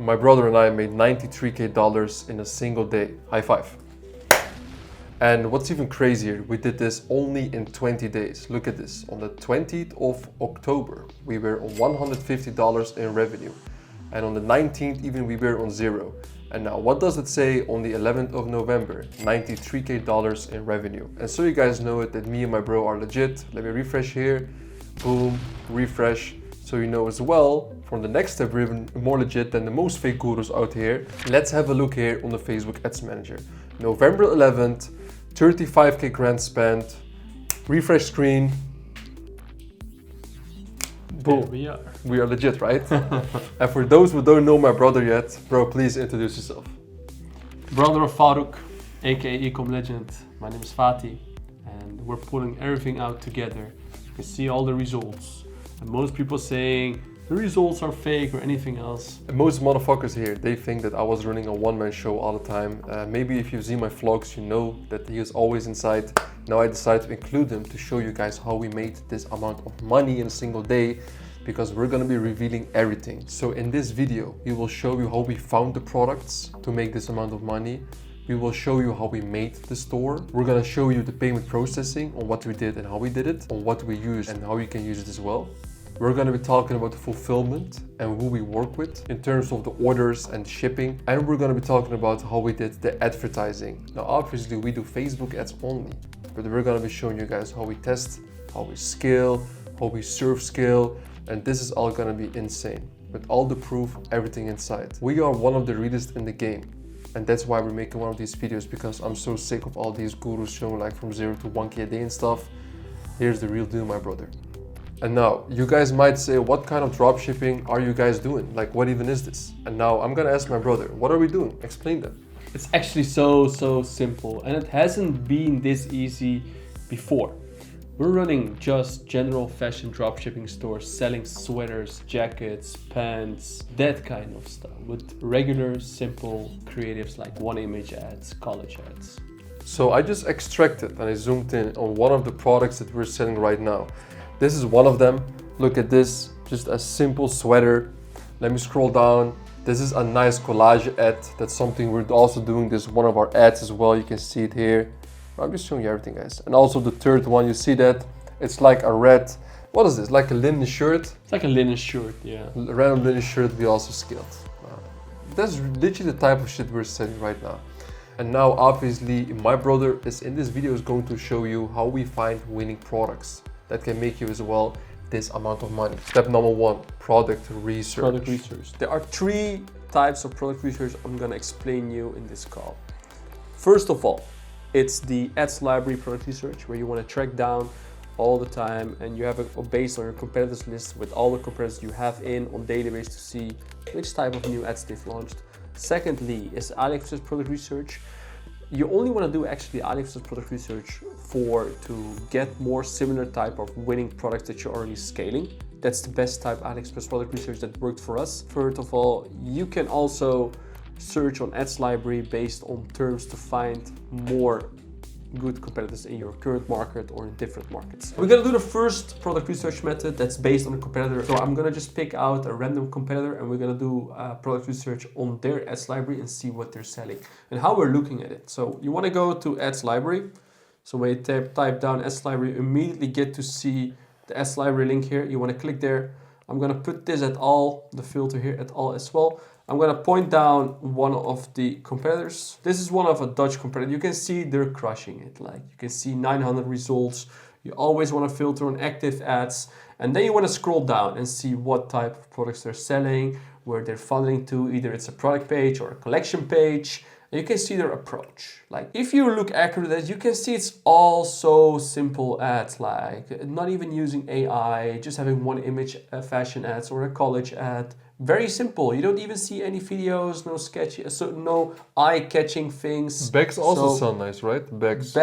My brother and I made $93K in a single day. High five. And what's even crazier, we did this only in 20 days. Look at this. On the 20th of October, we were on $150 in revenue. And on the 19th, even we were on zero. And now what does it say on the 11th of November? $93K in revenue. And so you guys know it that me and my bro are legit. Let me refresh here. Boom, refresh. So you know as well, from the next step, we're even more legit than the most fake gurus out here. Let's have a look here on the Facebook Ads Manager. November 11th, 35K grand spent. Refresh screen. Boom. Here we are legit, right? And for those who don't know my brother yet, bro, please introduce yourself. Brother of Farouk, aka Ecom Legend. My name is Fatih, and we're pulling everything out together. You can see all the results. And most people saying the results are fake or anything else. And most motherfuckers here, they think that I was running a one-man show all the time. Maybe if you've seen my vlogs, you know that he is always inside. Now I decided to include him to show you guys how we made this amount of money in a single day, because we're gonna be revealing everything. So in this video, we will show you how we found the products to make this amount of money. We will show you how we made the store. We're gonna show you the payment processing on what we did and how we did it, on what we used and how you can use it as well. We're going to be talking about the fulfillment and who we work with in terms of the orders and shipping. And we're going to be talking about how we did the advertising. Now, obviously we do Facebook ads only, but we're going to be showing you guys how we test, how we scale, how we serve scale. And this is all going to be insane with all the proof, everything inside. We are one of the realest in the game. And that's why we're making one of these videos, because I'm so sick of all these gurus showing like from 0 to 1K a day and stuff. Here's the real deal, my brother. And now, you guys might say, what kind of dropshipping are you guys doing? Like, what even is this? And now I'm gonna ask my brother, what are we doing? Explain that. It's actually so simple, and it hasn't been this easy before. We're running just general fashion dropshipping stores, selling sweaters, jackets, pants, that kind of stuff, with regular, simple creatives like one image ads, college ads. So I just extracted and I zoomed in on one of the products that we're selling right now. This is one of them. Look at this, just a simple sweater. Let me scroll down. This is a nice collage ad. That's something we're also doing. This is one of our ads as well. You can see it here. I'm just showing you everything, guys. And also the third one, you see that? It's like a red, what is this? Like a linen shirt? It's like a linen shirt, yeah. A random linen shirt we also scaled. That's literally the type of shit we're selling right now. And now obviously my brother is in this video is going to show you how we find winning products that can make you as well this amount of money. Step number one, product research. Product research. There are 3 types of product research I'm gonna explain you in this call. First of all, it's the ads library product research, where you wanna track down all the time and you have a based on your competitors list with all the competitors you have on database to see which type of new ads they've launched. Secondly is AliExpress product research. You only want to do actually AliExpress product research to get more similar type of winning products that you're already scaling. That's the best type of AliExpress product research that worked for us. First of all, you can also search on ads library based on terms to find more good competitors in your current market or in different markets. We're gonna do the first product research method that's based on a competitor. So I'm gonna just pick out a random competitor and we're gonna do product research on their ads library and see what they're selling and how we're looking at it. So you wanna go to ads library. So when you type down ads library, you immediately get to see the ads library link here. You wanna click there. I'm gonna put this at all, the filter here at all as well. I'm gonna point down one of the competitors. This is one of a Dutch competitor. You can see they're crushing it. Like you can see 900 results. You always wanna filter on active ads. And then you wanna scroll down and see what type of products they're selling, where they're funneling to. Either it's a product page or a collection page. And you can see their approach. Like if you look accurate at it, you can see it's all so simple ads, like not even using AI, just having one image fashion ads or a college ad. Very simple. You don't even see any videos, no sketchy, so no eye-catching things. Bags also sound nice, right? Bags,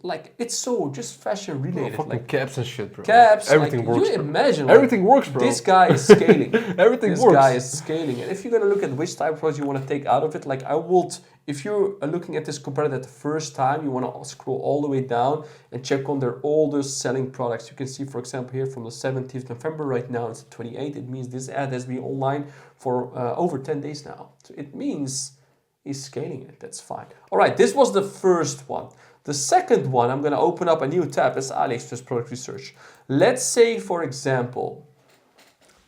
like it's so just fashion related. Fucking like caps and shit, bro. Caps, everything like, works. You imagine everything works, bro. This guy is scaling. Everything this works. This guy is scaling. And if you're gonna look at which type of products you want to take out of it, like I would if you're looking at this competitor the first time, you want to scroll all the way down and check on their oldest selling products. You can see, for example, here from the 17th November, right now it's 28th. It means this ad has been online for over 10 days now. So it means he's scaling it. That's fine. All right, this was the first one. The second one, I'm going to open up a new tab as AliExpress product research. Let's say, for example,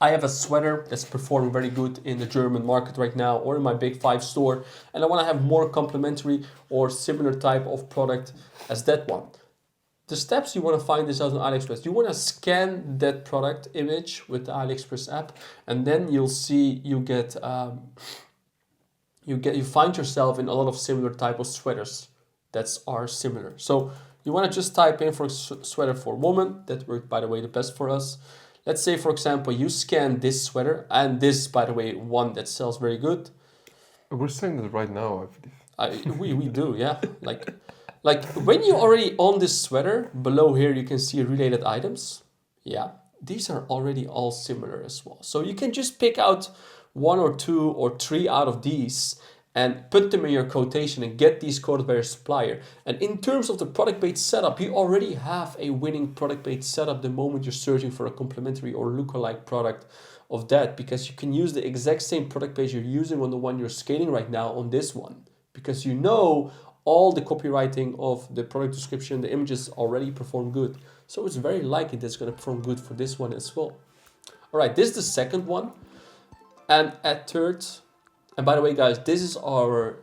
I have a sweater that's performing very good in the German market right now or in my Big 5 store, and I want to have more complementary or similar type of product as that one. The steps you want to find this out on AliExpress. You want to scan that product image with the AliExpress app, and then you'll see you find yourself in a lot of similar type of sweaters that are similar. So you want to just type in for sweater for woman. That worked, by the way, the best for us. Let's say, for example, you scan this sweater, and this, by the way, one that sells very good. We're saying that right now, I believe. We do, yeah. Like when you're already on this sweater, below here you can see related items. Yeah, these are already all similar as well. So you can just pick out 1 or 2 or 3 out of these and put them in your quotation and get these quoted by your supplier. And in terms of the product page setup, you already have a winning product page setup the moment you're searching for a complementary or lookalike product of that, because you can use the exact same product page you're using on the one you're scaling right now on this one, because you know all the copywriting of the product description, the images already perform good. So it's very likely that's going to perform good for this one as well. All right, this is the second one. And at third, and by the way, guys, this is our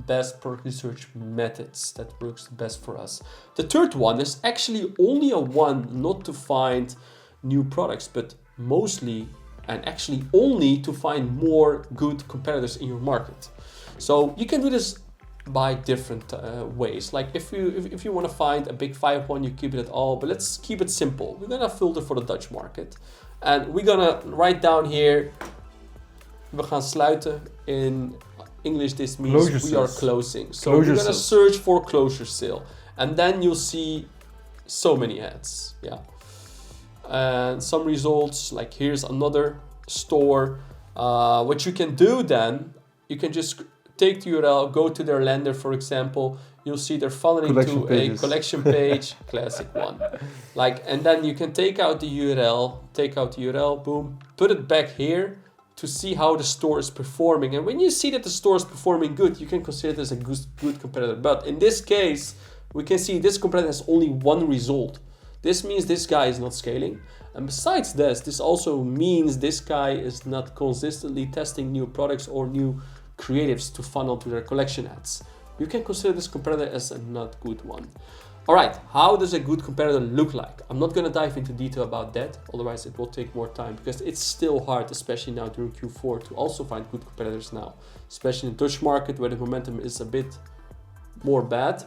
best product research methods that works the best for us. The third one is actually only a one not to find new products, but mostly and actually only to find more good competitors in your market. So you can do this by different ways. Like if you want to find a Big 5 one, you keep it at all, but let's keep it simple. We're gonna filter for the Dutch market, and we're gonna write down here, we gaan sluiten. In English, this means closure we are sales. closing. So Closure we're gonna sales. search for closure sale, and then you'll see so many ads. Yeah, and some results. Like here's another store. What you can do then, you can just take the URL, go to their lender, for example. You'll see they're funneling Collection to pages. a collection page, classic one. Like, and then you can take out the URL, boom, put it back here to see how the store is performing. And when you see that the store is performing good, you can consider it as a good competitor. But in this case, we can see this competitor has only one result. This means this guy is not scaling. And besides this also means this guy is not consistently testing new products or new creatives to funnel to their collection ads. You can consider this competitor as a not good one. All right, how does a good competitor look like? I'm not gonna dive into detail about that, otherwise it will take more time, because it's still hard, especially now during Q4, to also find good competitors now, especially in the Dutch market where the momentum is a bit more bad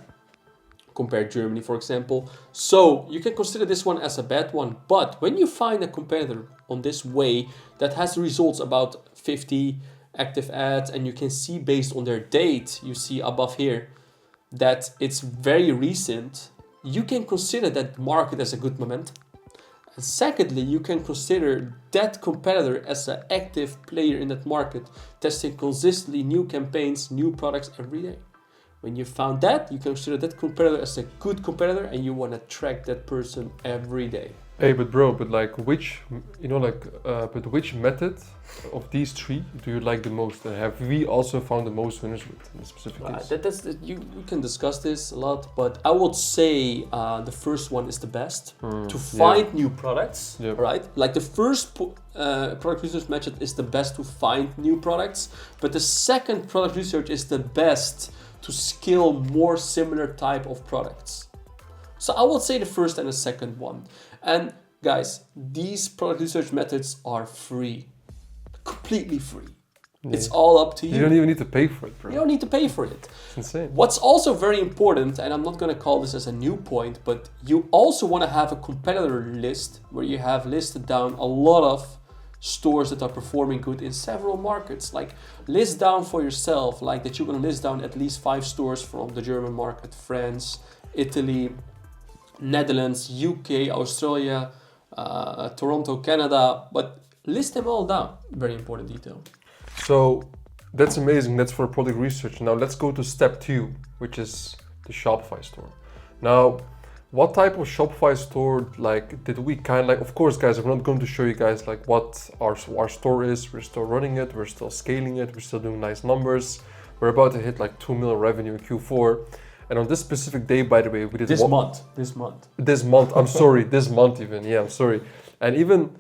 compared to Germany, for example. So you can consider this one as a bad one, but when you find a competitor on this way that has results about 50 active ads, and you can see based on their date, you see above here that it's very recent, you can consider that market as a good momentum. And secondly, you can consider that competitor as an active player in that market, testing consistently new campaigns, new products every day. When you found that, you consider that competitor as a good competitor, and you want to track that person every day. Hey, but bro, like which method of these 3 do you like the most? And have we also found the most winners with in the specific case? You can discuss this a lot, but I would say the first one is the best to find new products, right? Like the first product research method is the best to find new products, but the second product research is the best to scale more similar type of products. So I would say the first and the second one. And guys, these product research methods are free, completely free. Yeah. It's all up to you. You don't even need to pay for it, bro. You don't need to pay for it. It's insane. What's also very important, and I'm not going to call this as a new point, but you also want to have a competitor list where you have listed down a lot of stores that are performing good in several markets. Like list down for yourself, like that you're going to list down at least 5 stores from the German market, France, Italy, Netherlands, UK, Australia, Toronto, Canada, but list them all down. Very important detail. So That's amazing. That's for product research. Now let's go to step 2, which is the Shopify store. Now, what type of Shopify store did we of course guys, I'm not going to show you guys what our store is. We're still running it, we're still scaling it, we're still doing nice numbers. We're about to hit 2 million revenue in Q4. And on this specific day, by the way, we did this month, I'm sorry, this month even, yeah, I'm sorry. And even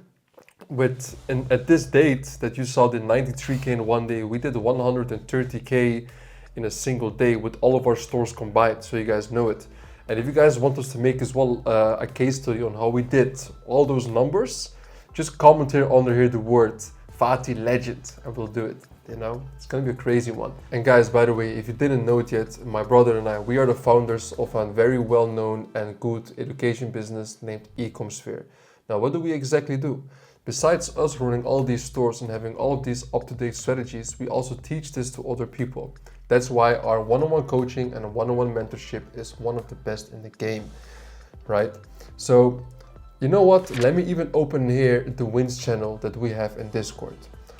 at this date that you saw, the 93K in one day, we did 130K in a single day with all of our stores combined, so you guys know it. And if you guys want us to make as well a case study on how we did all those numbers, just comment here under here the word Fatih Legend and we'll do it. It's gonna be a crazy one. And guys, by the way, if you didn't know it yet, my brother and I, we are the founders of a very well-known and good education business named Ecomsphere. Now, what do we exactly do? Besides us running all these stores and having all of these up-to-date strategies, we also teach this to other people. That's why our one-on-one coaching and one-on-one mentorship is one of the best in the game, right? So, you know what? Let me even open here the wins channel that we have in Discord.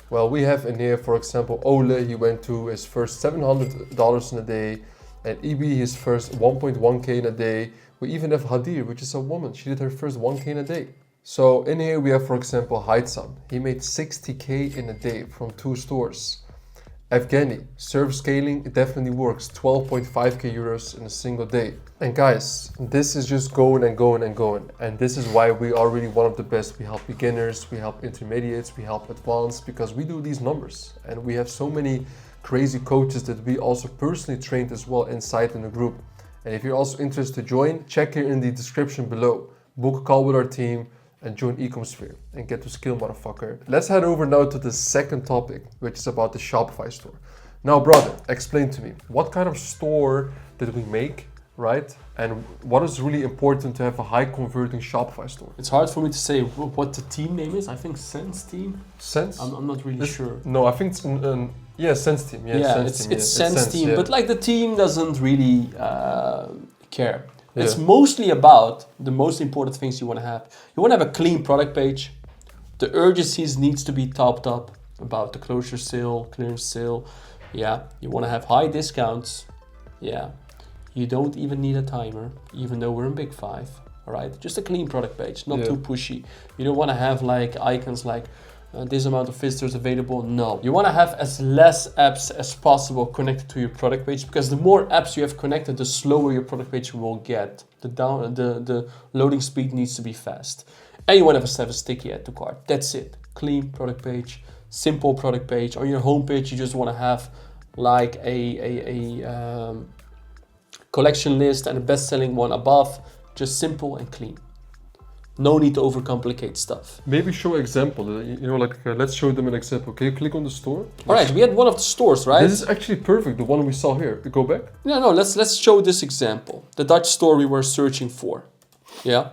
Well, we have in here, for example, Ole, he went to his first $700 in a day, and EB his first 1.1K in a day. We even have Hadir, which is a woman. She did her first 1K in a day. So in here we have, for example, Haitsam. He made 60K in a day from 2 stores. Evgeny, serve scaling, it definitely works. 12.5K euros in a single day. And guys, this is just going and going and going. And this is why we are really one of the best. We help beginners, we help intermediates, we help advanced, because we do these numbers. And we have so many crazy coaches that we also personally trained as well inside in the group. And if you're also interested to join, check here in the description below. Book a call with our team and join Ecomsphere and get to skill, motherfucker. Let's head over now to the second topic, which is about the Shopify store. Now, brother, explain to me, what kind of store did we make, right? And what is really important to have a high converting Shopify store? It's hard for me to say what the team name is. I think Sense Team. Sense? I'm not really sure. No, I think it's Sense Team. It's Sense Team, yeah. But the team doesn't really care. Yeah. It's mostly about the most important things you want to have. You want to have a clean product page. The urgencies needs to be topped up about the closure sale, clearance sale. Yeah, you want to have high discounts. Yeah, you don't even need a timer, even though we're in Big 5. All right, just a clean product page, not too pushy. You don't want to have icons like this amount of visitors available. No, you want to have as less apps as possible connected to your product page, because the more apps you have connected, the slower your product page will get. The loading speed needs to be fast, and you want to have a sticky add to cart. That's it. Clean product page, simple product page. On your homepage, you just want to have a collection list and a best-selling one above. Just simple and clean. No need to overcomplicate stuff. Maybe show an example. Let's show them an example. Can you click on the store? All right, we had one of the stores, right? This is actually perfect. The one we saw here. Go back. No. Let's show this example. The Dutch store we were searching for. Yeah.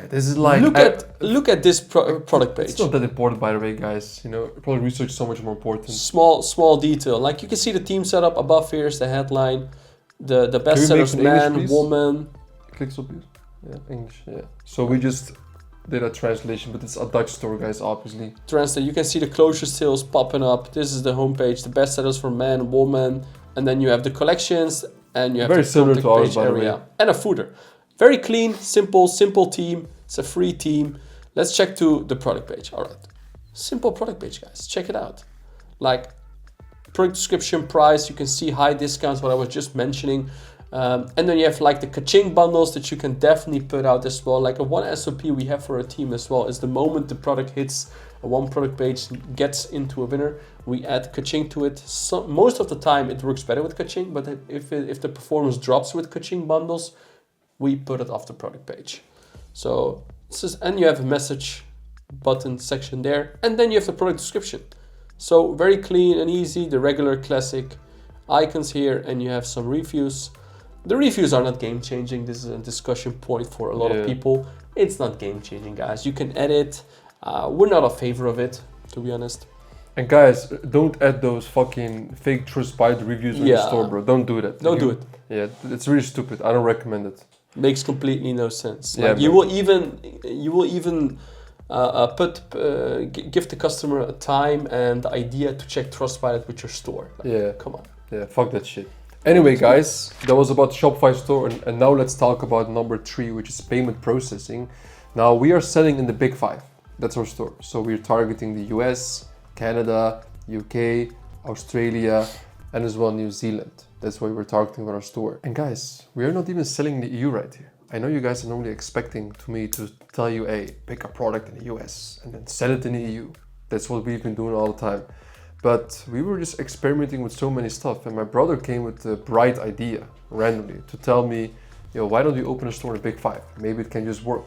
This is look at this product page. It's not that important, by the way, guys. Product research is so much more important. Small detail. Like you can see the team setup above here is the headline. The best sellers, man, English, woman. Click so please. Yeah, English, yeah. So we just did a translation, but it's a Dutch store, guys, obviously. Translate, you can see the closure sales popping up. This is the homepage, the best sellers for men, woman, and then you have the collections, and you have very the similar contact to ours, page by the area, way. and a footer. Very clean, simple team. It's a free team. Let's check to the product page. All right, simple product page, guys. Check it out. Product description, price. You can see high discounts, what I was just mentioning. And then you have the ka-ching bundles that you can definitely put out as well. Like a one SOP we have for our team as well is the moment the product hits a one product page gets into a winner, we add ka-ching to it. So most of the time it works better with ka-ching, but if the performance drops with ka-ching bundles, we put it off the product page. So and you have a message button section there, and then you have the product description. So very clean and easy, the regular classic icons here, and you have some reviews. The reviews are not game-changing. This is a discussion point for a lot of people. It's not game-changing, guys. You can edit. We're not a favor of it, to be honest. And guys, don't add those fucking fake Trustpilot reviews in the store, bro. Don't do that. Don't do it. Yeah, it's really stupid. I don't recommend it. Makes completely no sense. Yeah, you will even give the customer a time and the idea to check Trustpilot with your store. Yeah. Come on. Yeah, fuck that shit. Anyway, guys, that was about Shopify store, and now let's talk about number 3, which is payment processing. Now, we are selling in the big 5. That's our store. So we're targeting the US, Canada, UK, Australia, and as well New Zealand. That's why we're targeting with our store. And guys, we are not even selling in the EU right here. I know you guys are normally expecting me to tell you, hey, pick a product in the US and then sell it in the EU. That's what we've been doing all the time. But we were just experimenting with so many stuff, and my brother came with the bright idea randomly to tell me, yo, why don't you open a store in the big 5? Maybe it can just work.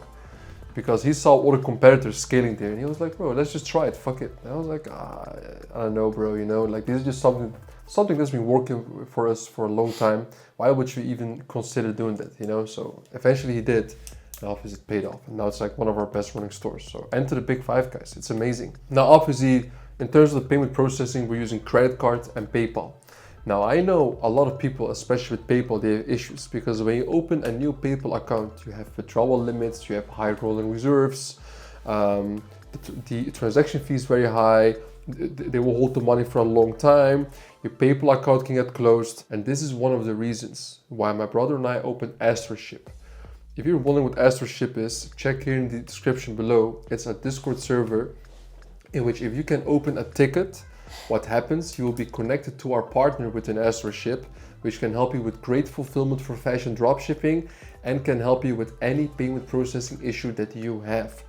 Because he saw all the competitors scaling there, and he was like, bro, let's just try it, fuck it. And I was like, I don't know, bro, you know, like this is just something that's been working for us for a long time. Why would you even consider doing that, you know? So eventually he did, and obviously it paid off, and now it's like one of our best running stores. So enter the big 5, guys, it's amazing. Now, obviously, in terms of the payment processing, we're using credit card and PayPal. Now, I know a lot of people, especially with PayPal, they have issues because when you open a new PayPal account, you have withdrawal limits, you have high rolling reserves, the transaction fee is very high, they will hold the money for a long time, your PayPal account can get closed, and this is one of the reasons why my brother and I opened AstroShip. If you're wondering what AstroShip is, check here in the description below. It's a Discord server in which if you can open a ticket, what happens, you will be connected to our partner within AstroShip, which can help you with great fulfillment for fashion dropshipping and can help you with any payment processing issue that you have.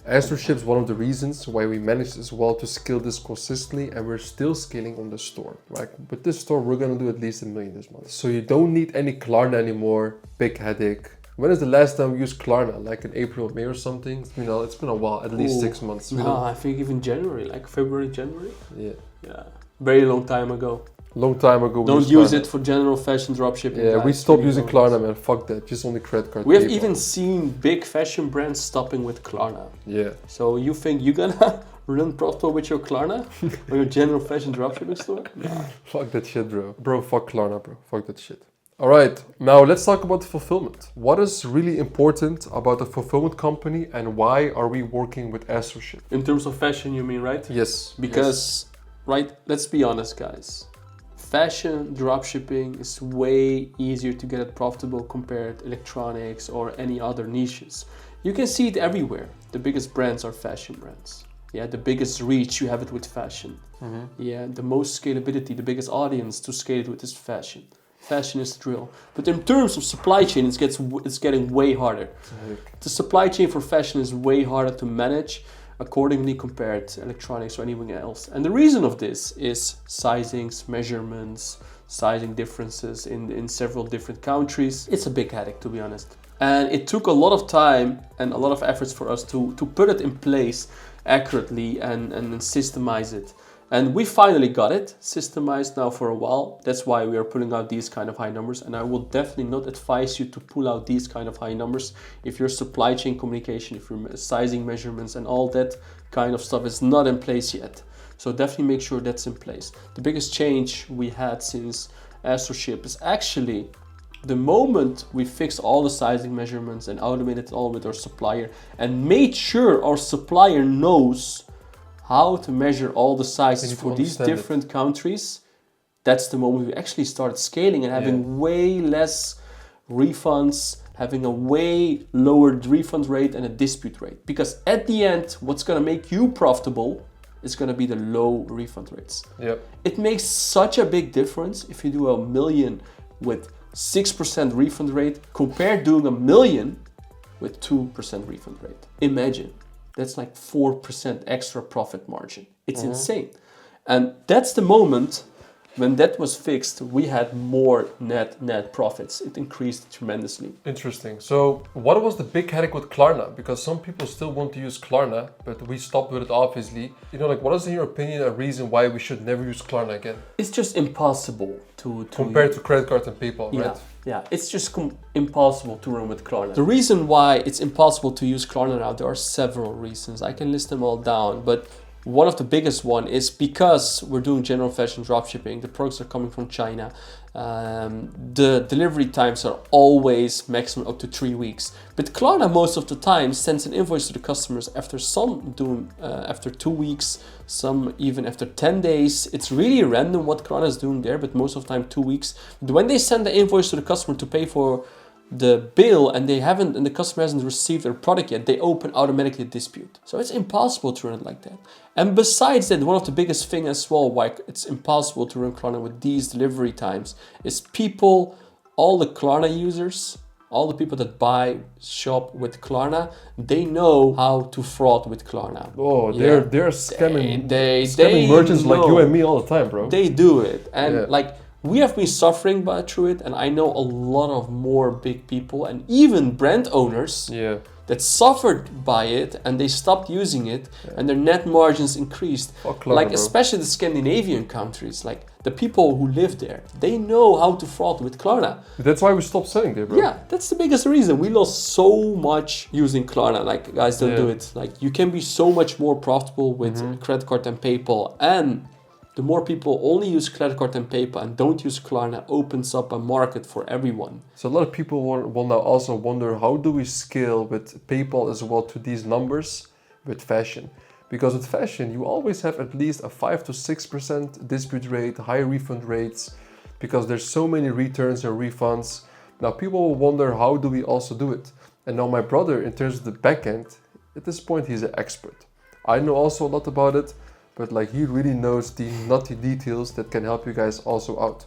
AstroShip is one of the reasons why we managed as well to scale this consistently, and we're still scaling on the store. Like with this store, we're gonna do at least $1 million this month. So you don't need any Klarna anymore, big headache. When is the last time we used Klarna? Like in April, May or something? It's been a while, at least 6 months. No, I think even January, like February, January. Yeah. Yeah, very long time ago. Long time ago. Don't use it for general fashion dropshipping. Yeah, guys. we stopped Really using don't. Klarna, man. Fuck that. Just only credit card. We have PayPal. even seen big fashion brands stopping with Klarna. Yeah. So you think you're gonna run profitable with your Klarna or your general fashion dropshipping store? Nah. Fuck that shit, bro. Bro, fuck Klarna, bro. Fuck that shit. All right, now let's talk about fulfillment. What is really important about a fulfillment company and why are we working with AstroShip? In terms of fashion, you mean, right? Yes. Because, right, let's be honest, guys. Fashion dropshipping is way easier to get it profitable compared to electronics or any other niches. You can see it everywhere. The biggest brands are fashion brands. Yeah, the biggest reach, you have it with fashion. Mm-hmm. Yeah, the most scalability, the biggest audience to scale it with is fashion. Fashion is the drill. But in terms of supply chain, it's getting way harder. The supply chain for fashion is way harder to manage accordingly compared to electronics or anything else. And the reason of this is sizings, measurements, sizing differences in several different countries. It's a big headache, to be honest. And it took a lot of time and a lot of efforts for us to put it in place accurately and systemize it. And we finally got it systemized now for a while. That's why we are putting out these kind of high numbers. And I will definitely not advise you to pull out these kind of high numbers if your supply chain communication, if your sizing measurements and all that kind of stuff is not in place yet. So definitely make sure that's in place. The biggest change we had since AstroShip is actually the moment we fixed all the sizing measurements and automated it all with our supplier and made sure our supplier knows how to measure all the sizes for these different countries. That's the moment we actually started scaling and having way less refunds, having a way lower refund rate and a dispute rate. Because at the end, what's gonna make you profitable is gonna be the low refund rates. Yep. It makes such a big difference if you do $1 million with 6% refund rate compared doing $1 million with 2% refund rate. Imagine. That's like 4% extra profit margin. It's insane. And that's the moment when that was fixed, we had more net profits. It increased tremendously. Interesting. So what was the big headache with Klarna? Because some people still want to use Klarna, but we stopped with it obviously. You know, like what is in your opinion a reason why we should never use Klarna again? It's just impossible to compared to credit card and PayPal, right? Yeah, it's just impossible to run with Klarna. The reason why it's impossible to use Klarna now, there are several reasons. I can list them all down, but One of the biggest one is because we're doing general fashion dropshipping, the products are coming from China. The delivery times are always maximum up to 3 weeks. But Klarna most of the time sends an invoice to the customers after after 2 weeks, some even after 10 days. It's really random what Klarna is doing there, but most of the time 2 weeks. When they send the invoice to the customer to pay for the bill and the customer hasn't received their product yet, they open automatically a dispute. So it's impossible to run it like that. And besides that, one of the biggest thing as well why it's impossible to run Klarna with these delivery times is all the Klarna users, all the people that shop with Klarna, they know how to fraud with Klarna. Oh, they're scamming merchants like you and me all the time, bro. They do it. And we have been suffering through it, and I know a lot of more big people and even brand owners that suffered by it and they stopped using it and their net margins increased. Klarna, especially the Scandinavian countries, like the people who live there, they know how to fraud with Klarna. That's why we stopped selling there, bro. Yeah, that's the biggest reason. We lost so much using Klarna. Like, guys, don't do it. Like, you can be so much more profitable with credit card and PayPal, and the more people only use credit card and PayPal and don't use Klarna opens up a market for everyone. So a lot of people will now also wonder, how do we scale with PayPal as well to these numbers with fashion? Because with fashion, you always have at least a 5 to 6% dispute rate, high refund rates, because there's so many returns and refunds. Now people will wonder, how do we also do it? And now my brother, in terms of the backend, at this point, he's an expert. I know also a lot about it, but like he really knows the nutty details that can help you guys also out.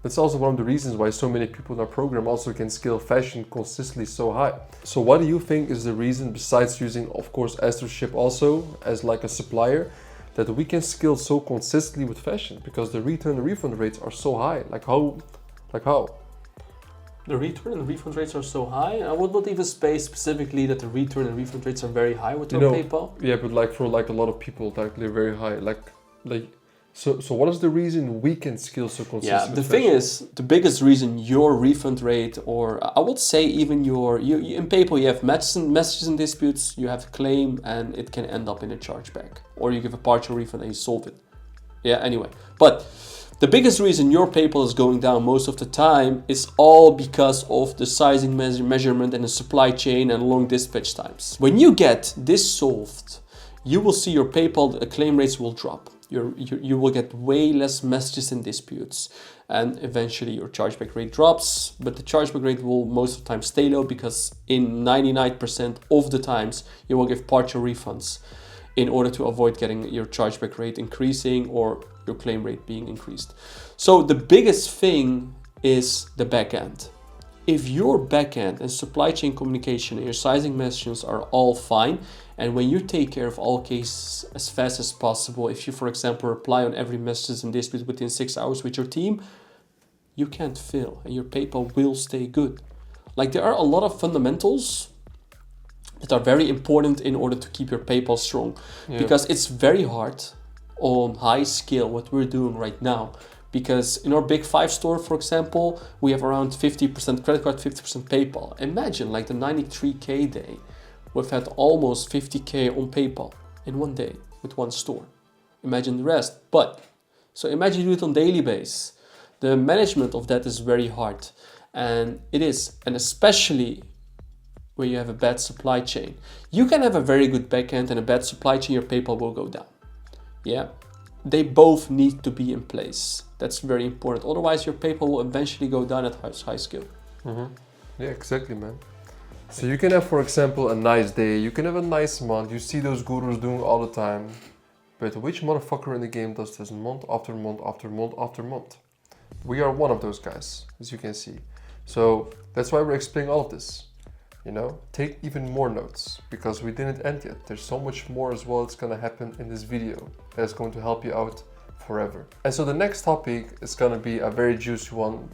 That's also one of the reasons why so many people in our program also can scale fashion consistently so high. So what do you think is the reason, besides using, of course, AstroShip also as like a supplier, that we can scale so consistently with fashion? Because the return and refund rates are so high. Like how? The return and refund rates are so high. I would not even say specifically that the return and refund rates are very high with PayPal. Yeah, but like for like a lot of people, like they're very high. So what is the reason we can scale so consistently? Yeah, the thing is, the biggest reason your refund rate, or I would say even you in PayPal, you have messages and disputes, you have claim, and it can end up in a chargeback, or you give a partial refund and you solve it. Yeah, anyway, but the biggest reason your PayPal is going down most of the time is all because of the sizing measurement and the supply chain and long dispatch times. When you get this solved, you will see your PayPal claim rates will drop. You will get way less messages and disputes, and eventually your chargeback rate drops, but the chargeback rate will most of the time stay low because in 99% of the times you will give partial refunds in order to avoid getting your chargeback rate increasing or your claim rate being increased. So the biggest thing is the backend. If your backend and supply chain communication and your sizing messages are all fine, and when you take care of all cases as fast as possible, if you, for example, reply on every message and dispute within 6 hours with your team, you can't fail and your PayPal will stay good. Like, there are a lot of fundamentals that are very important in order to keep your PayPal strong, because it's very hard on high scale what we're doing right now. Because in our big 5 store, for example, we have around 50% credit card, 50% PayPal. Imagine like the 93K day, we've had almost 50K on PayPal in one day with one store. Imagine the rest. So imagine you do it on daily basis. The management of that is very hard. And it is, and especially where you have a bad supply chain. You can have a very good backend and a bad supply chain, your PayPal will go down. Yeah, they both need to be in place. That's very important. Otherwise, your PayPal will eventually go down at high scale. Mm-hmm. Yeah, exactly, man. So you can have, for example, a nice day. You can have a nice month. You see those gurus doing all the time. But which motherfucker in the game does this month after month after month after month? We are one of those guys, as you can see. So that's why we're explaining all of this. You know, take even more notes, because we didn't end yet. There's so much more as well that's gonna happen in this video that's going to help you out forever. And so the next topic is gonna be a very juicy one.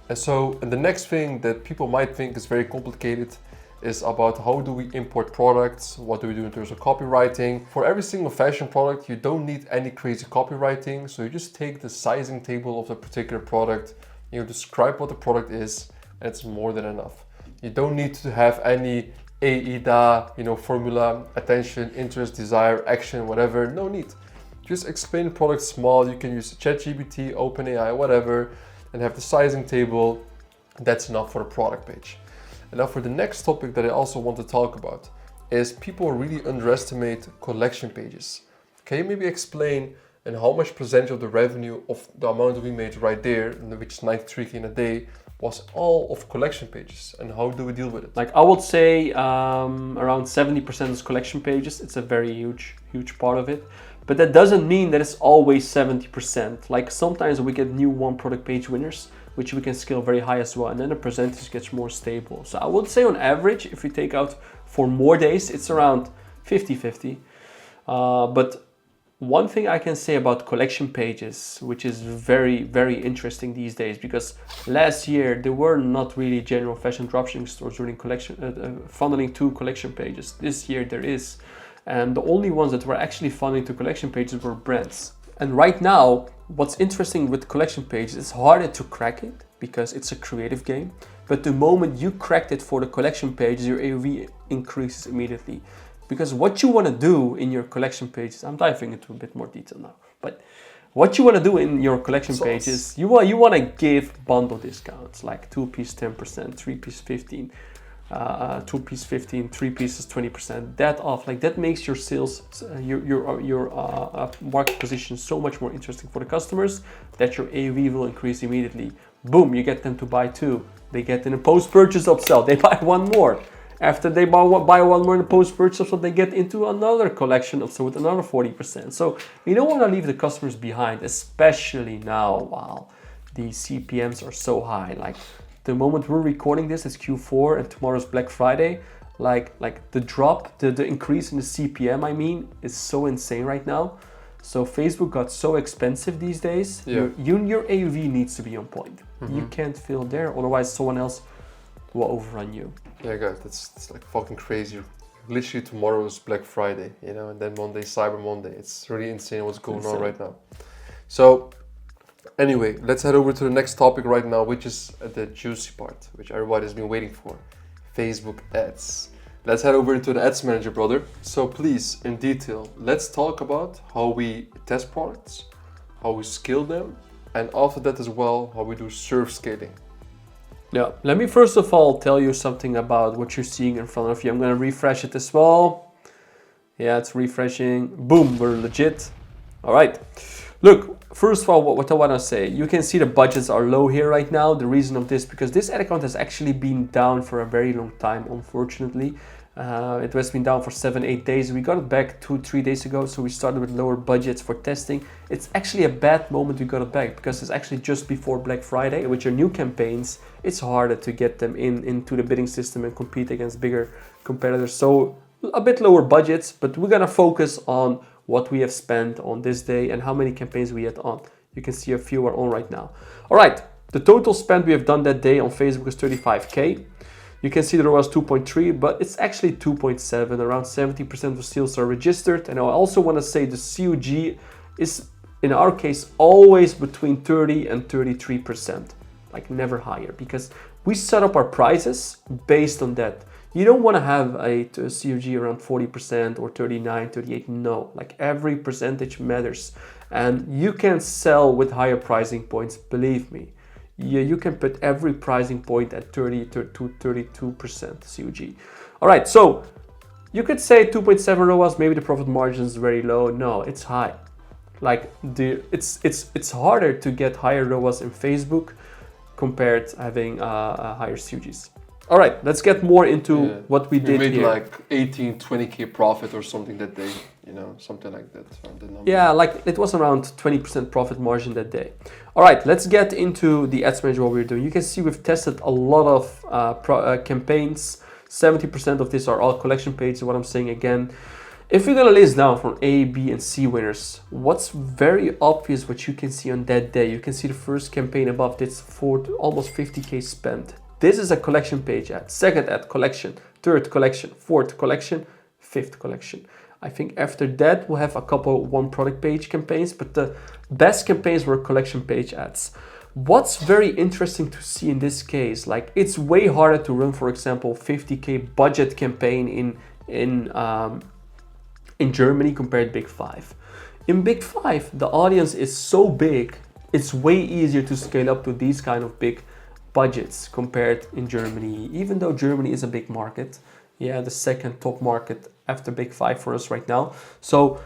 And the next thing that people might think is very complicated is about how do we import products, what do we do in terms of copywriting. For every single fashion product, you don't need any crazy copywriting. So you just take the sizing table of the particular product, you describe what the product is, and it's more than enough. You don't need to have any AIDA, formula, attention, interest, desire, action, whatever. No need. Just explain the product small. You can use ChatGPT, OpenAI, whatever, and have the sizing table. That's enough for the product page. And now for the next topic that I also want to talk about is people really underestimate collection pages. Can you maybe explain and how much percentage of the revenue of the amount we made right there, which is 93K in a day, was all of collection pages, and how do we deal with it? Like I would say around 70% is collection pages. It's a very huge part of it. But that doesn't mean that it's always 70%. Like sometimes we get new one product page winners, which we can scale very high as well. And then the percentage gets more stable. So I would say on average, if we take out for more days, it's around 50-50. But one thing I can say about collection pages, which is very interesting these days, because last year there were not really general fashion dropshipping stores doing funneling to collection pages. This year there is. And the only ones that were actually funneling to collection pages were brands. And right now, what's interesting with collection pages, it's harder to crack it because it's a creative game. But the moment you cracked it for the collection pages, your AOV increases immediately. Because what you want to do in your collection pages, I'm diving into a bit more detail now, but what you want to do in your collection pages, you want to give bundle discounts, like 2-piece 10%, 3-piece 15%. 2-piece 15, 3 pieces 20%, that off. Like that makes your sales, your market position so much more interesting for the customers that your AOV will increase immediately. Boom, you get them to buy 2. They get in a post-purchase upsell, they buy 1 more. After they buy 1 more in the post-purchase upsell, they get into another collection upsell with another 40%. So you don't want to leave the customers behind, especially now while the CPMs are so high. Like the moment we're recording this, it's Q4 and tomorrow's Black Friday. Like the drop, the increase in the CPM, I mean, is so insane right now. So Facebook got so expensive these days. Yeah. Your AOV needs to be on point. Mm-hmm. You can't fill there, otherwise someone else will overrun you. Yeah, guys, it's like fucking crazy. Literally tomorrow is Black Friday, and then Monday, Cyber Monday. It's really insane what's going on right now. So anyway, let's head over to the next topic right now, which is the juicy part, which everybody's been waiting for. Facebook ads. Let's head over into the ads manager, brother. So please, in detail, let's talk about how we test products, how we scale them, and after that as well, how we do serve scaling. Yeah, let me first of all tell you something about what you're seeing in front of you. I'm gonna refresh it as well. Yeah, it's refreshing. Boom, we're legit. All right. Look, first of all, what I want to say, you can see the budgets are low here right now. The reason of this, because this ad account has actually been down for a very long time, unfortunately. It has been down for 7-8 days. We got it back 2-3 days ago, so we started with lower budgets for testing. It's actually a bad moment we got it back because it's actually just before Black Friday. With your new campaigns, it's harder to get them into the bidding system and compete against bigger competitors. So a bit lower budgets, but we're gonna focus on what we have spent on this day and how many campaigns we had on. You can see a few are on right now. All right, the total spend we have done that day on Facebook is 35K. You can see the ROAS 2.3, but it's actually 2.7. Around 70% of sales are registered. And I also want to say the COG is, in our case, always between 30 and 33%, like never higher, because we set up our prices based on that. You don't want to have a COG around 40% or 39, 38. No, like every percentage matters. And you can sell with higher pricing points, believe me. You can put every pricing point at 30 to 32% COG. All right, so you could say 2.7 ROAS, maybe the profit margin is very low. No, it's high. Like it's harder to get higher ROAS in Facebook compared to having higher COGs. All right, let's get more into what we did made here. Like 18-20K profit or something that day, something like that. The number. Yeah, like it was around 20% profit margin that day. All right, let's get into the ads manager, what we're doing. You can see we've tested a lot of campaigns. 70% of these are all collection pages, what I'm saying again. If you're gonna list down from A, B, and C winners, what's very obvious what you can see on that day, you can see the first campaign above this for almost 50K spent. This is a collection page ad, second ad collection, third collection, fourth collection, fifth collection. I think after that we'll have a couple one product page campaigns, but the best campaigns were collection page ads. What's very interesting to see in this case, like it's way harder to run, for example, 50K budget campaign in Germany compared to Big Five. In Big Five, the audience is so big, it's way easier to scale up to these kind of big budgets compared in Germany, even though Germany is a big market. Yeah, the second top market after Big Five for us right now. So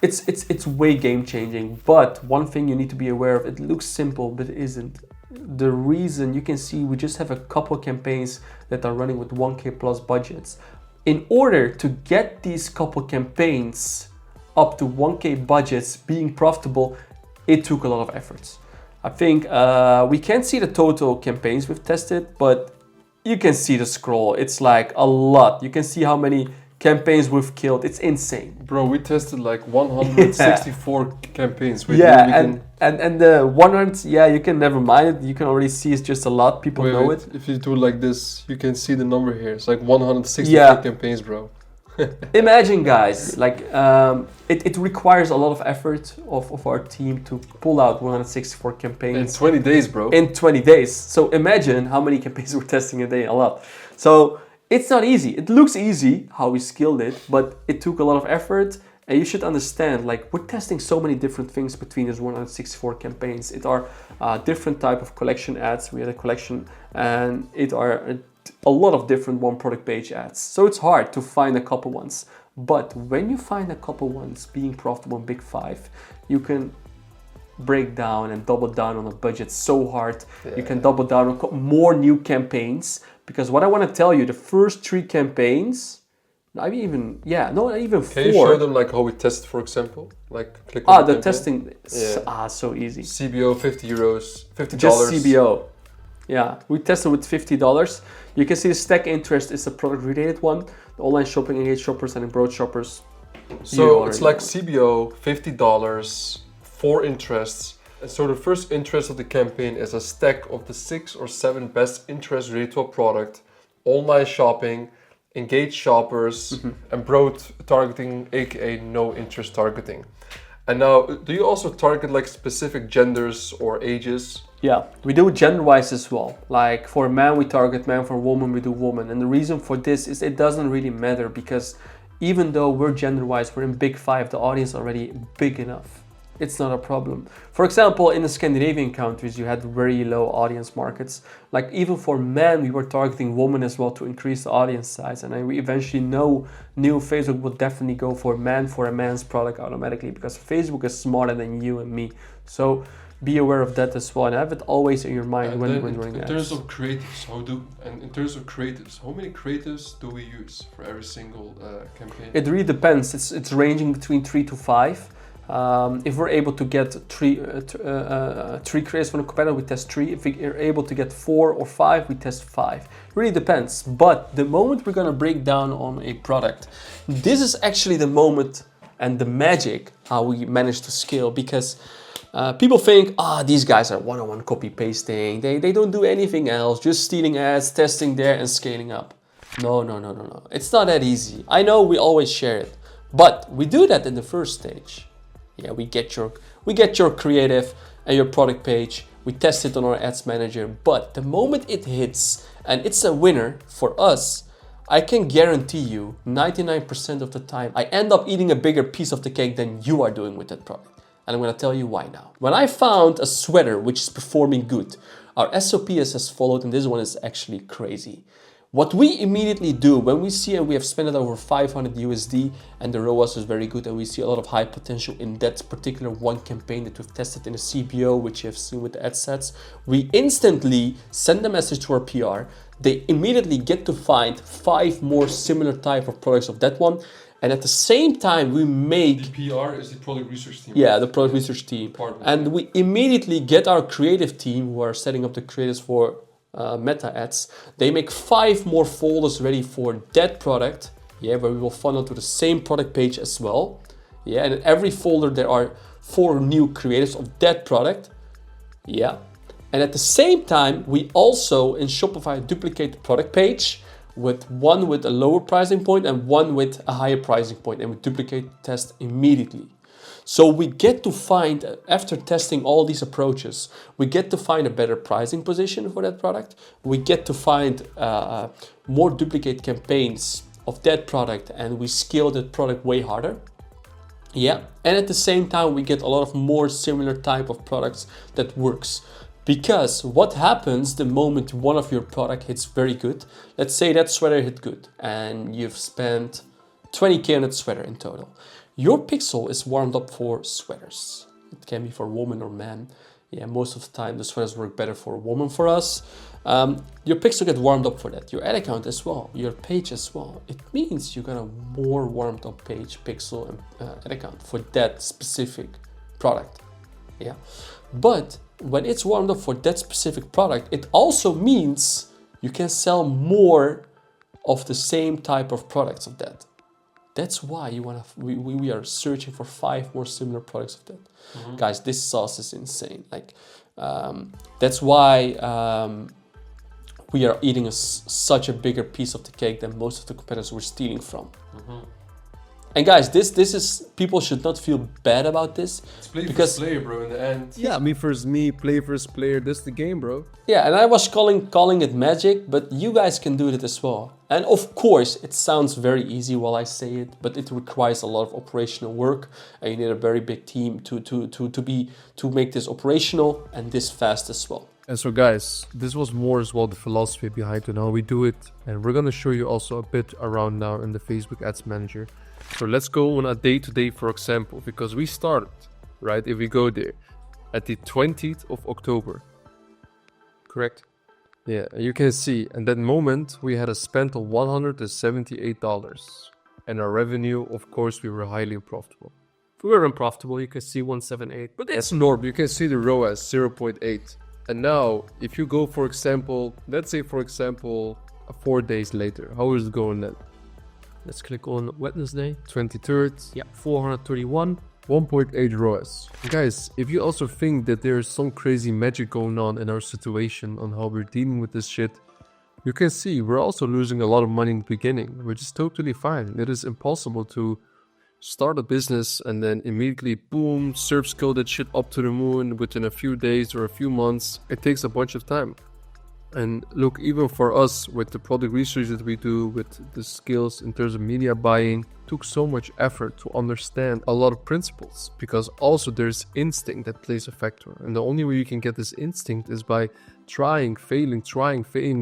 it's way game changing. But one thing you need to be aware of, it looks simple, but it isn't. The reason you can see we just have a couple campaigns that are running with 1K plus budgets. In order to get these couple campaigns up to 1K budgets being profitable, it took a lot of efforts. I think we can't see the total campaigns we've tested, but you can see the scroll. It's like a lot. You can see how many campaigns we've killed. It's insane. Bro, we tested like 164 campaigns. And the 100, you can never mind it. You can already see it's just a lot. People know it. If you do it like this, you can see the number here. It's like 164 campaigns, bro. Imagine, guys, like it requires a lot of effort of our team to pull out 164 campaigns. In 20 days, bro. In 20 days. So imagine how many campaigns we're testing a day, a lot. So it's not easy. It looks easy how we skilled it, but it took a lot of effort. And you should understand, like, we're testing so many different things between these 164 campaigns. It are different type of collection ads. We had a collection, and it are a lot of different one product page ads. So it's hard to find a couple ones. But when you find a couple ones being profitable in Big Five, you can break down and double down on a budget so hard. You can double down on more new campaigns. Because what I want to tell you, the first 3 campaigns, not even 4. Can you show them like how we test, for example? Like click on the testing. So easy. CBO, $50. Just CBO. Yeah, we tested with $50. You can see the stack interest is a product related one. The online shopping engaged shoppers and broad shoppers. So it's like CBO, $50, 4 interests. And so the first interest of the campaign is a stack of the 6 or 7 best interests related to a product, online shopping, engaged shoppers, and broad targeting, aka no interest targeting. And now, do you also target like specific genders or ages? Yeah, we do gender-wise as well. Like for man, we target man, for woman, we do woman. And the reason for this is it doesn't really matter, because even though we're gender-wise, we're in Big Five, the audience already big enough. It's not a problem. For example, in the Scandinavian countries, you had very low audience markets. Like even for men, we were targeting women as well to increase the audience size. And we eventually know new Facebook will definitely go for a man's product automatically, because Facebook is smarter than you and me. So be aware of that as well, and have it always in your mind when running ads. In terms of creatives, how many creatives do we use for every single campaign? It really depends. It's ranging between 3 to 5. If we're able to get 3 creatives from a competitor, we test 3. If we are able to get 4 or 5, we test 5. It really depends. But the moment we're gonna break down on a product, this is actually the moment and the magic how we manage to scale, because people think, these guys are one-on-one copy pasting. They don't do anything else, just stealing ads, testing there and scaling up. No. It's not that easy. I know we always share it, but we do that in the first stage. Yeah, we get your creative and your product page. We test it on our ads manager, but the moment it hits and it's a winner for us, I can guarantee you 99% of the time I end up eating a bigger piece of the cake than you are doing with that product. And I'm gonna tell you why now. When I found a sweater which is performing good, our SOP is as followed, and this one is actually crazy. What we immediately do when we see, and we have spent it over 500 USD and the ROAS is very good, and we see a lot of high potential in that particular one campaign that we've tested in a CBO, which you have seen with the ad sets, we instantly send a message to our PR. They immediately get to find 5 more similar type of products of that one. And at the same time, we make... The PR is the product research team. Yeah, the product research team. And we immediately get our creative team, who are setting up the creatives for meta ads. They make 5 more folders ready for that product. Yeah, where we will funnel to the same product page as well. Yeah, and in every folder there are 4 new creatives of that product. Yeah. And at the same time, we also in Shopify duplicate the product page with one with a lower pricing point and one with a higher pricing point, and we duplicate the test immediately. So we get to find, after testing all these approaches, we get to find a better pricing position for that product. We get to find more duplicate campaigns of that product, and we scale that product way harder. Yeah, and at the same time, we get a lot of more similar type of products that works. Because what happens the moment one of your product hits very good, let's say that sweater hit good and you've spent 20K on that sweater in total. Your pixel is warmed up for sweaters. It can be for woman or man. Yeah, most of the time the sweaters work better for a woman for us. Your pixel get warmed up for that. Your ad account as well, your page as well. It means you got a more warmed up page, pixel, and ad account for that specific product. Yeah, but when it's warmed up for that specific product, it also means you can sell more of the same type of products of that. That's why we are searching for 5 more similar products of that. Guys, this sauce is insane. Like, that's why we are eating such a bigger piece of the cake than most of the competitors we're stealing from. And guys, this is, people should not feel bad about this. It's play versus player, bro, in the end. Yeah, me versus me, play versus player, that's the game, bro. Yeah, and I was calling it magic, but you guys can do it as well. And of course, it sounds very easy while I say it, but it requires a lot of operational work, and you need a very big team to make this operational and this fast as well. And so guys, this was more as well the philosophy behind it, how we do it. And we're gonna show you also a bit around now in the Facebook Ads Manager. So let's go on a day-to-day, for example, because we started, right, if we go there, at the 20th of October. Correct? Yeah, you can see, at that moment, we had a spend of $178. And our revenue, of course, we were highly unprofitable. If we were unprofitable, you can see 178, but that's normal. You can see the ROAS, 0.8. And now, if you go, for example, let's say, for example, 4 days later, how is it going then? Let's click on Wednesday, 23rd. Yeah, 431, 1.8 ROAS. Guys, if you also think that there's some crazy magic going on in our situation on how we're dealing with this shit, you can see we're also losing a lot of money in the beginning, which is totally fine. It is impossible to start a business and then immediately, boom, SERP scale that shit up to the moon within a few days or a few months. It takes a bunch of time. And look, even for us, with the product research that we do, with the skills in terms of media buying, took so much effort to understand a lot of principles, because also there's instinct that plays a factor. And the only way you can get this instinct is by trying, failing,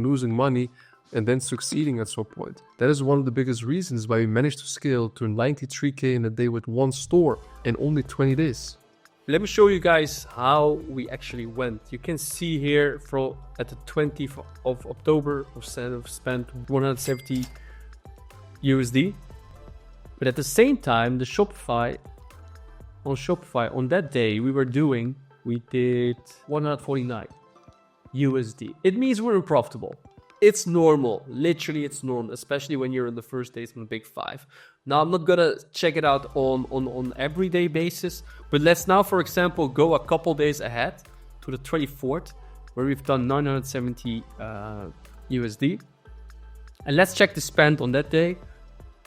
losing money, and then succeeding at some point. That is one of the biggest reasons why we managed to scale to 93K in a day with one store in only 20 days. Let me show you guys how we actually went. You can see here at the 20th of October, we spent 170 USD. But at the same time, the Shopify on that day we did 149 USD. It means we're unprofitable. It's normal, literally it's normal, especially when you're in the first days on the big 5. Now I'm not gonna check it out on everyday basis, but let's now, for example, go a couple days ahead to the 24th, where we've done 970 USD. And let's check the spend on that day.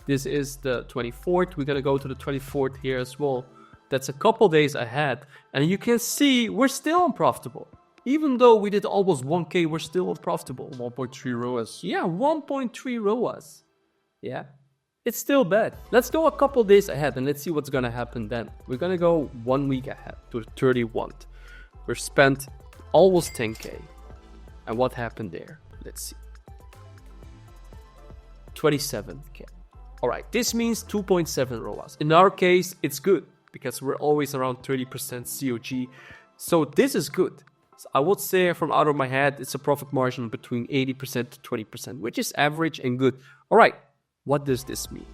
This is the 24th. We're gonna go to the 24th here as well. That's a couple days ahead, and you can see we're still unprofitable. Even though we did almost 1K, we're still unprofitable. 1.3 ROAS. Yeah, 1.3 ROAS. Yeah, it's still bad. Let's go a couple days ahead and let's see what's gonna happen then. We're gonna go 1 week ahead to the 31st. We've spent almost 10K. And what happened there? Let's see. 27K. All right, this means 2.7 ROAS. In our case, it's good because we're always around 30% COG. So this is good. So I would say from out of my head, it's a profit margin between 80% to 20%, which is average and good. All right, what does this mean?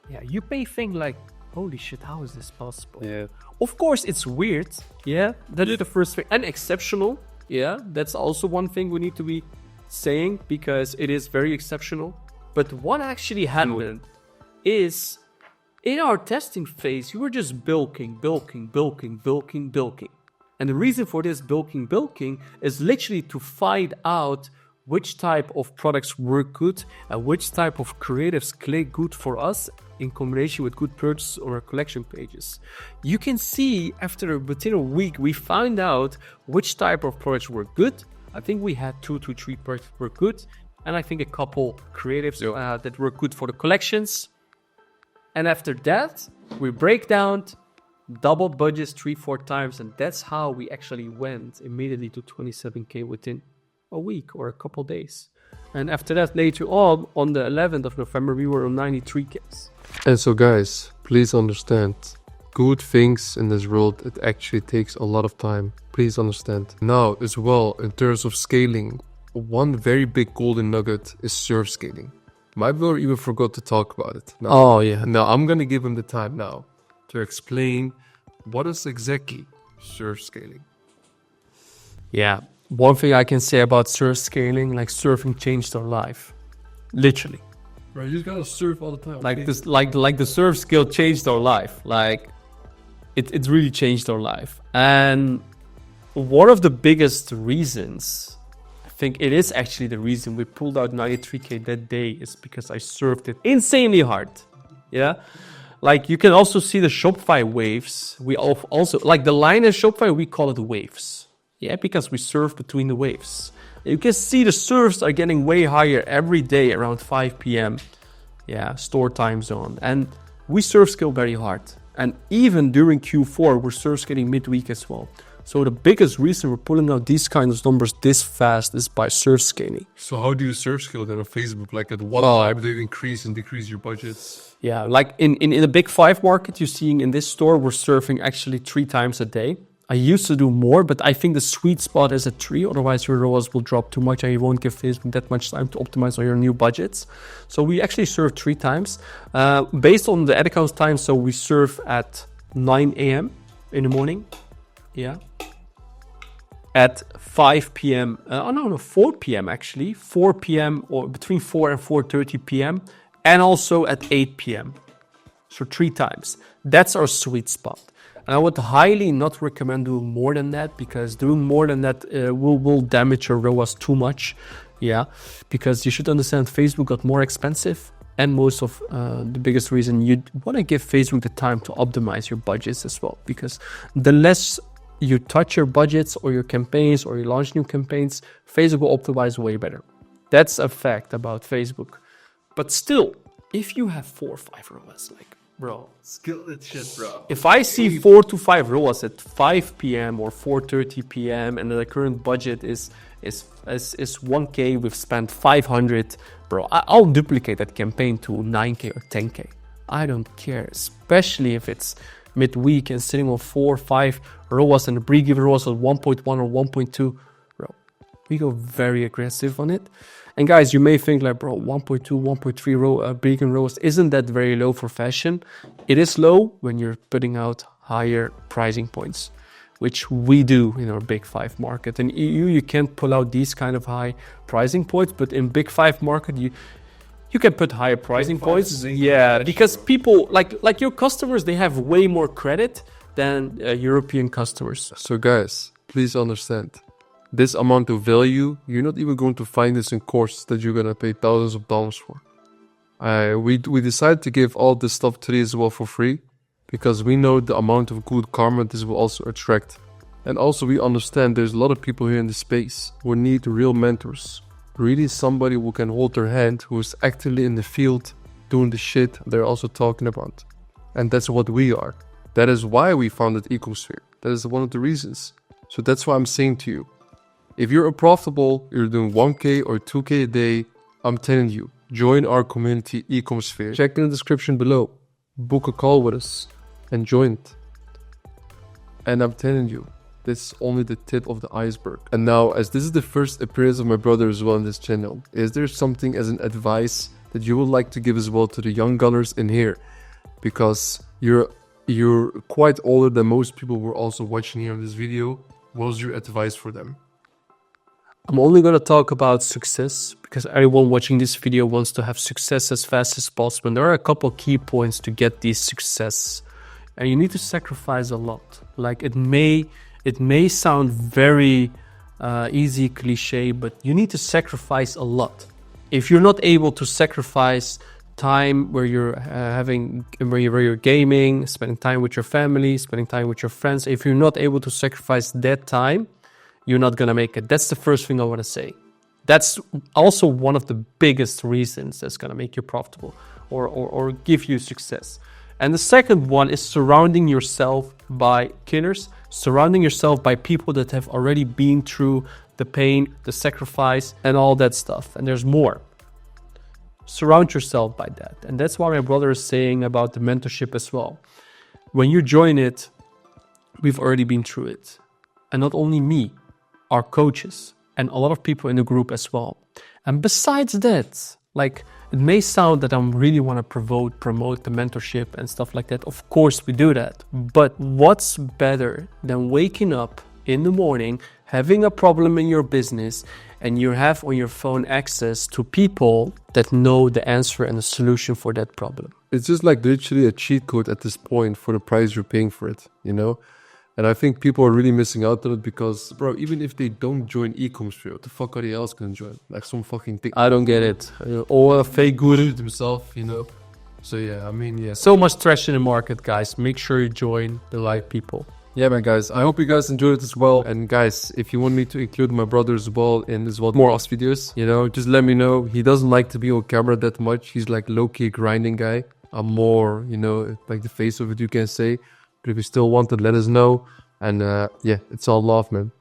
Yeah, you may think like, holy shit, how is this possible? Yeah. Of course, it's weird. Yeah, that is the first thing. And exceptional. Yeah, that's also one thing we need to be saying because it is very exceptional. But what actually happened is in our testing phase, you were just bilking. And the reason for this bilking is literally to find out which type of products work good and which type of creatives click good for us in combination with good purchase or collection pages. You can see within a week, we found out which type of products were good. I think we had 2 to 3 products were good. And I think a couple creatives that were good for the collections. And after that, we break down, double budgets 3-4 times. And that's how we actually went immediately to 27K within a week or a couple days. And after that, later on the 11th of November, we were on 93K. And so guys, please understand, good things in this world, it actually takes a lot of time. Please understand. Now as well, in terms of scaling, one very big golden nugget is serve scaling. My brother even forgot to talk about it. Now, Now I'm gonna give him the time now to explain what is exactly serve scaling. Yeah, one thing I can say about surf scaling, like surfing changed our life, literally. Right, you just gotta surf all the time. Like this, like the surf skill changed our life. Like it really changed our life. And one of the biggest reasons, I think it is actually the reason we pulled out 93K that day, is because I surfed it insanely hard. Yeah. Like you can also see the Shopify waves. We also like the line in Shopify, we call it waves. Yeah, because we surf between the waves. You can see the surfs are getting way higher every day around 5 p.m. Yeah, store time zone. And we surf scale very hard. And even during Q4, we're surf scaling midweek as well. So the biggest reason we're pulling out these kinds of numbers this fast is by surf scaling. So how do you surf scale then on Facebook? Like at what time do you increase and decrease your budgets? Yeah, like in the big 5 market, you're seeing in this store, we're surfing actually 3 times a day. I used to do more, but I think the sweet spot is at 3. Otherwise, your ROAS will drop too much and you won't give Facebook that much time to optimize on your new budgets. So we actually surf 3 times. Based on the ad accounts time, so we surf at 9 a.m. in the morning. Yeah. At 5 p.m. 4 p.m. actually. 4 p.m. or between 4 and 4:30 p.m. And also at 8 p.m. So 3 times. That's our sweet spot. And I would highly not recommend doing more than that, because doing more than that will damage your ROAS too much. Yeah, because you should understand Facebook got more expensive, and most of the biggest reason you want to give Facebook the time to optimize your budgets as well, because the less you touch your budgets or your campaigns or you launch new campaigns, Facebook will optimize way better. That's a fact about Facebook. But still, if you have 4 or 5 ROAS, like, bro, Skill that shit, bro. if I see 4 to 5 ROAS at 5 p.m. or 4:30 p.m. and the current budget is 1K, we've spent 500, bro, I'll duplicate that campaign to 9K or 10K. I don't care, especially if it's midweek and sitting on 4 or 5 ROAS and the pre-given ROAS of 1.1 or 1.2, bro, we go very aggressive on it. And guys, you may think like, bro, 1.2, 1.3 pre-given ROAS, isn't that very low for fashion? It is low when you're putting out higher pricing points, which we do in our big 5 market. And you can't pull out these kind of high pricing points, but in big 5 market, you can put higher pricing points. Yeah, because people like your customers, they have way more credit than European customers. So guys, please understand, this amount of value, you're not even going to find this in courses that you're going to pay thousands of dollars for. We decided to give all this stuff today as well for free, because we know the amount of good karma this will also attract. And also we understand there's a lot of people here in the space who need real mentors. Really somebody who can hold their hand, who is actively in the field doing the shit they're also talking about. And that's what we are. That is why we founded Ecosphere. That is one of the reasons. So that's why I'm saying to you, if you're profitable, you're doing 1K or 2K a day, I'm telling you, join our community Ecosphere. Check in the description below, book a call with us and join it. And I'm telling you, this is only the tip of the iceberg. And now, as this is the first appearance of my brother as well on this channel, is there something as an advice that you would like to give as well to the young gunners in here? Because you're quite older than most people who are also watching here on this video. What was your advice for them? I'm only going to talk about success because everyone watching this video wants to have success as fast as possible. And there are a couple key points to get this success. And you need to sacrifice a lot. Like it may sound very easy, cliche, but you need to sacrifice a lot. If you're not able to sacrifice time where you're where you're gaming, spending time with your family, spending time with your friends. If you're not able to sacrifice that time, you're not gonna make it. That's the first thing I want to say. That's also one of the biggest reasons that's gonna make you profitable or give you success. And the second one is surrounding yourself by killers, surrounding yourself by people that have already been through the pain, the sacrifice, and all that stuff. And there's more. Surround yourself by that. And that's why my brother is saying about the mentorship as well. When you join it, we've already been through it. And not only me, our coaches, and a lot of people in the group as well. And besides that, like, it may sound that I really want to promote the mentorship and stuff like that. Of course we do that. But what's better than waking up in the morning, having a problem in your business, and you have on your phone access to people that know the answer and the solution for that problem? It's just like literally a cheat code at this point for the price you're paying for it, you know? And I think people are really missing out on it because, bro, even if they don't join e-commerce, what the fuck are they else gonna join? Like some fucking thing. I don't get it. Or a fake guru himself, you know? So yeah, I mean, yeah. So much trash in the market, guys. Make sure you join the right people. Yeah, man, guys. I hope you guys enjoyed it as well. And guys, if you want me to include my brother as well in as well more us videos, you know, just let me know. He doesn't like to be on camera that much. He's like low-key grinding guy. I'm more, you know, like the face of it, you can say. But if you still want it, let us know. And yeah, it's all love, man.